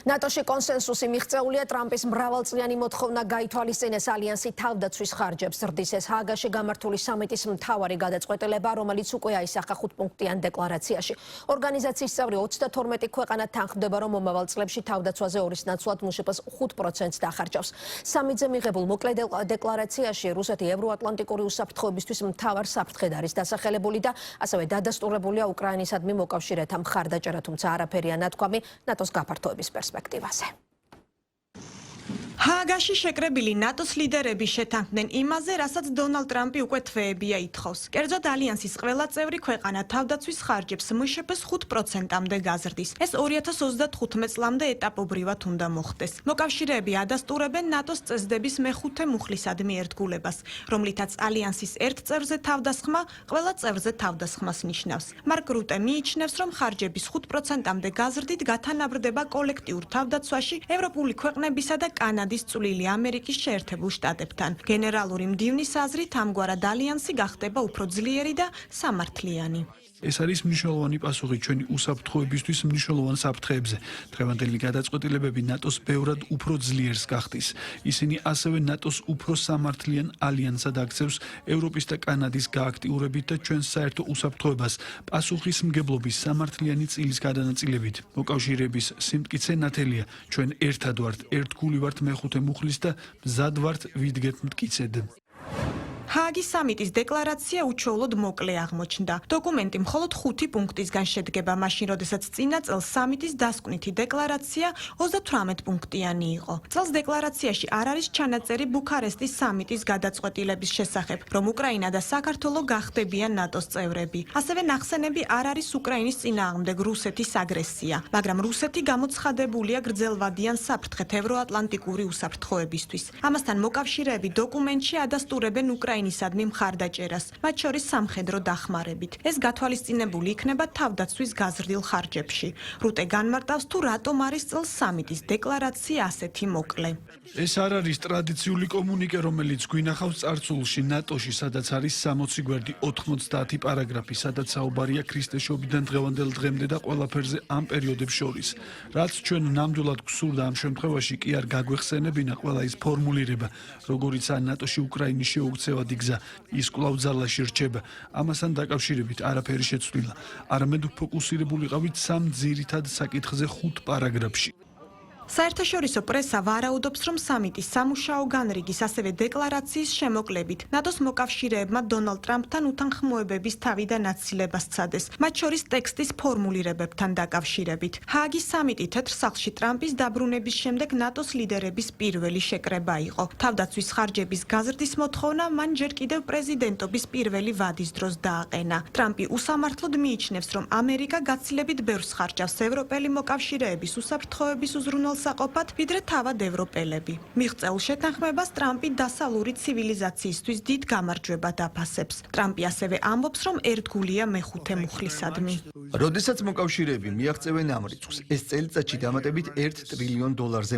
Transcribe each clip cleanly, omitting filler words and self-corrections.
ნატოში კონსენსუსი მიღწეულია ტრამპის მრავალწლიანი მოთხოვნა გაითვალისწინეს ალიანსი თავდაცვის ხარჯებს ზრდის ეს ჰააგაში გამართული სამიტის მთავარი გადაწყვეტილება, რომელიც უკვე აისახა 5-პუნქტიან დეკლარაციაში. ორგანიზაციის წევრი 32 ქვეყანა თანხმდება, რომ მომავალ წლებში თავდაცვაზე ორის ნაცვლად მუშებას 5%-ს დახარჯავს. სამიტზე მიღებულ მოკლე დეკლარაციაში რუსეთი ევროატლანტიკური უსაფრთხოებისთვის მთავარ საფრთხედ არის დასახელებული და ასევე დადასტურებულია უკრაინისადმი მოკავშირეთა მხარდაჭერა, თუმცა არაფერია ნათქვამი ნატოს გაფართოების პერსპექტივაზე. ჰააგაში შეკრებილი ნატოს ლიდერები შეთანხმდნენ იმაზე, რასაც დონალდ ტრამპი უკვე თვეებია ითხოვს. კერძოდ ალიანსის ყველა წევრი ქვეყანა თავდაცვის ხარჯებს მშპ-ს 5%-მდე გაზრდის. ეს 2035 წლამდე ეტაპობრივად უნდა მოხდეს. მოკავშირეები ადასტურებენ ნატოს წესდების მეხუთე მუხლისადმი ერთგულებას, რომლითაც ალიანსის ერთ წევრზე თავდასხმა ყველა წევრზე თავდასხმას ნიშნავს. მარკ რუტე მიიჩნევს, რომ ხარჯების 5%-მდე გაზრდით გათანაბრდება კოლექტიურ თავდაცვაში ევროპული ქვეყნებისა და კანადის წვლილი ამერიკის შეერთებულ შტატებთან. გენერალური მდივნის აზრით ამგვარად ალიანსი გახდება უფრო ძლიერი და სამართლიანი. ეს არის მნიშვნელოვანი პასუხი ჩვენი უსაფრთხოებისთვის მნიშვნელოვან საფრთხეებზე. დღევანდელი გადაწყვეტილებები ნატოს ბევრად უფრო ძლიერს გახდის. ისინი ასევე ნატოს უფრო სამართლიან ალიანსად აქცევს ევროპის და კანადის გააქტიურებით და ჩვენს საერთო უსაფრთხოებას პასუხისმგებლობის სამართლიანი წილის გადანაწილებით. მოკავშირეების სიმტკიცე ნათელია. ჩვენ ერთად ვართ, ერთგული ვართ მეხუთე მუხლის და მზად ვართ ვიდგეთ მტკიცედ. ჰააგის სამიტის დეკლარაცია უჩვეულოდ მოკლე აღმოჩნდა. დოკუმენტი მხოლოდ 5 პუნქტისგან შედგება, მაშინ როდესაც წინა წელს სამიტის დასკვნითი დეკლარაცია 38 პუნქტიანი იყო. წელს დეკლარაციაში არ არის ჩანაწერი ბუქარესტის სამიტის გადაწყვეტილების შესახებ, რომ უკრაინა და საქართველო გახდებიან ნატოს წევრები. ასევე ნახსენები არ არის უკრაინის წინააღმდეგ რუსეთის აგრესია, მაგრამ რუსეთი გამოცხადებულია გრძელვადიან საფრთხეთ ევროატლანტიკური უსაფრთხოებისთვის. ამასთან მოკავშირეები დოკუმენტში ადასტურებენ უკრაინისადმი მხარდაჭერას, მათ შორის სამხედრო დახმარებით. ეს გათვალისწინებული იქნება თავდაცვის გაზრდილ ხარჯებში. რუტე განმარტავს, თუ რატომ არის წელს სამიტის დეკლარაცია ასეთი მოკლე. ეს არ არის ტრადიციული კომუნიკე, რომელიც გვინახავს წარსულში ნატოში, სადაც არის 60 გვერდი 90 პარაგრაფი, სადაც საუბარია ქრისტეშობიდან დღევანდელ დღემდე და ყველაფერზე ამ პერიოდებს შორის. რაც ჩვენ ნამდვილად გვსურდა ამ შემთხვევაში კი არ გაგვეხსენებინა ყველა ის ფორმულირება, როგორიცაა ნატოში უკრაინის შეუქცევადი გზა, ის კვლავ ძალაში რჩება. ამასთან დაკავშირებით არაფერი შეცვლილა. არამედ ფოკუსირებული ყავით სამ ძირითად საკითხზე 5 პარაგრაფში. საერთაშორისო პრესა ვარაუდობს, რომ სამიტის სამუშაო განრიგის ასევე დეკლარაციის შემოკლებით ნატოს მოკავშირეებმა დონალდ ტრამპთან უთანხმოებების თავიდან აცილებას სცადეს, მათ შორის ტექსტის ფორმულირებებთან დაკავშირებით. ჰააგის სამიტი თეთრ სახლში ტრამპის დაბრუნების შემდეგ ნატოს ლიდერების პირველი შეკრება იყო. თავდაცვის ხარჯების გაზრდის მოთხოვნა მან ჯერ კიდევ პრეზიდენტობის პირველი ვადის დროს დააყენა. ტრამპი უსამართლოდ მიიჩნევს, რომ ამერიკა გაცილებით ბევრს ხარჯავს ევროპელი მოკავშირეების უსაფრთხოების უზრუნველყოფად საყოფად, ვიდრე თავად ევროპელები. მიღწეულ შეთანხმებას ტრამპი დასავლური ცივილიზაციისთვის დიდ გამარჯვებად აფასებს. ტრამპი ასევე ამბობს, რომ ერთგულია მეხუთე მუხლისადმი. როდესაც მოკავშირეები მიაღწევენ ამ რიცხვს, ეს წელიწადში დამატებით $1 ტრილიონ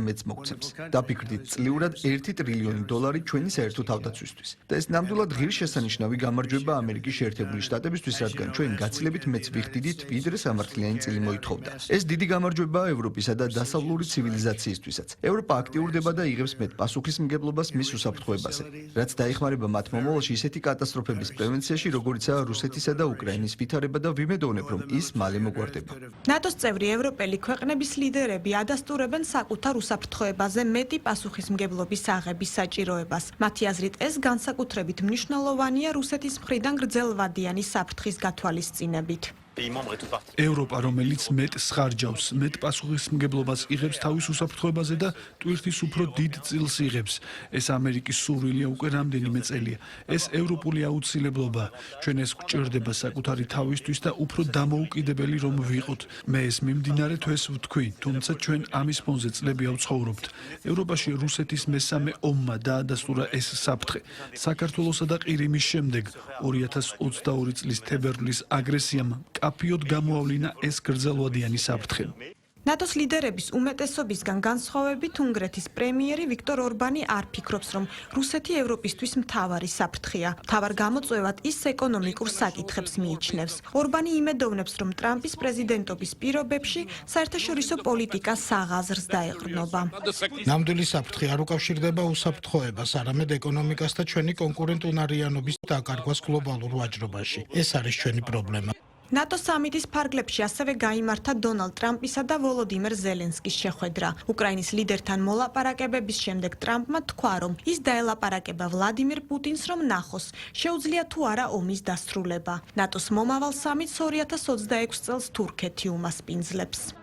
მეტს მოგცემს. დაფიქრდით, წლიურად $1 ტრილიონი ჩვენი საერთო თავდაცვისთვის. და ეს ნამდვილად ღირსშესანიშნავი გამარჯვება ამერიკის შეერთებული შტატებისთვის, რადგან ჩვენ გაცილებით მეც ვიხდიდით, ვიდრე სამართლიანი წილი მოითხოვდა. ეს დიდი გამარჯვებაა ევროპისა და დასავლური ცივილიზაციისთვისაც. ევროპა აქტიურდება და იღებს მეტ პასუხისმგებლობას მის უსაფრთხოებაზე, რაც დაეხმარება მათ მომავალში ისეთი კატასტროფების პრევენციაში, როგორიცაა რუსეთისა და უკრაინის ვითარება და ვიმედოვნებ, რომ ის მალე მოგვარდება. ნატოს წევრი ევროპელი ქვეყნების ლიდერები ადასტურებენ საკუთარ უსაფრთხოებაზე მეტი პასუხისმგებლობის აღების საჭიროებას. მათი აზრით, ეს განსაკუთრებით მნიშვნელოვანია რუსეთის მხრიდან გრძელვადიანი საფრთხის გათვალისწინებით. ევროპა, რომელიც მეტს ხარჯავს, მეტ პასუხისმგებლობას იღებს თავის უსაფრთხოებაზე და ტვირთის უფრო დიდ წილს იღებს. ეს ამერიკის სურვილია უკვე რამდენიმე წელია. ეს ევროპული აუცილებლობა. ჩვენ ეს გვჭირდება საკუთარი თავისთვის და უფრო დამოუკიდებელი რომ ვიყოთ. მე ეს მიმდინარე თვეს ვთქვი, თუმცა ჩვენ ამის ფონზე წლებია ვცხოვრობთ. ევროპაში რუსეთის მესამე ომმა დაადასტურა ეს საფრთხე. საქართველოსა და ყირიმის შემდეგ 2022 წლის თებერვლის აგრესიამ კაფიოდ გამოავლინა ეს გრძელვადიანი საფრთხე. ნატოს ლიდერების უმეტესობისგან განსხვავებით უნგრეთის პრემიერი ვიქტორ ორბანი არ ფიქრობს, რომ რუსეთი ევროპისთვის მთავარი საფრთხეა. მთავარ გამოწვევად ის ეკონომიკურ საკითხებს მიიჩნევს. ორბანი იმედოვნებს, რომ ტრამპის პრეზიდენტობის პირობებში საერთაშორისო პოლიტიკა საღაზრს დაეყრდნობა. ნამდვილი საფრთხე არ უკავშირდება უსაფრთხოებას, არამედ ეკონომიკას და ჩვენი კონკურენტუნარიანობის დაკარგვას გლობალურ ვაჭრობაში. ეს არის ჩვენი პრობლემა. ნატო სამიტის ფარგლებში ასევე გაიმართა დონალდ ტრამპისა და ვოლოდიმირ ზელენსკის შეხვედრა. უკრაინის ლიდერთან მოლაპარაკებების შემდეგ ტრამპმა თქვა, რომ ის დაელაპარაკება ვლადიმირ პუტინს, რომ ნახოს, შეუძლია თუ არა ომის დასრულება. ნატოს მომავალ სამიტს 2026 წელს თურქეთი უმასპინძლებს.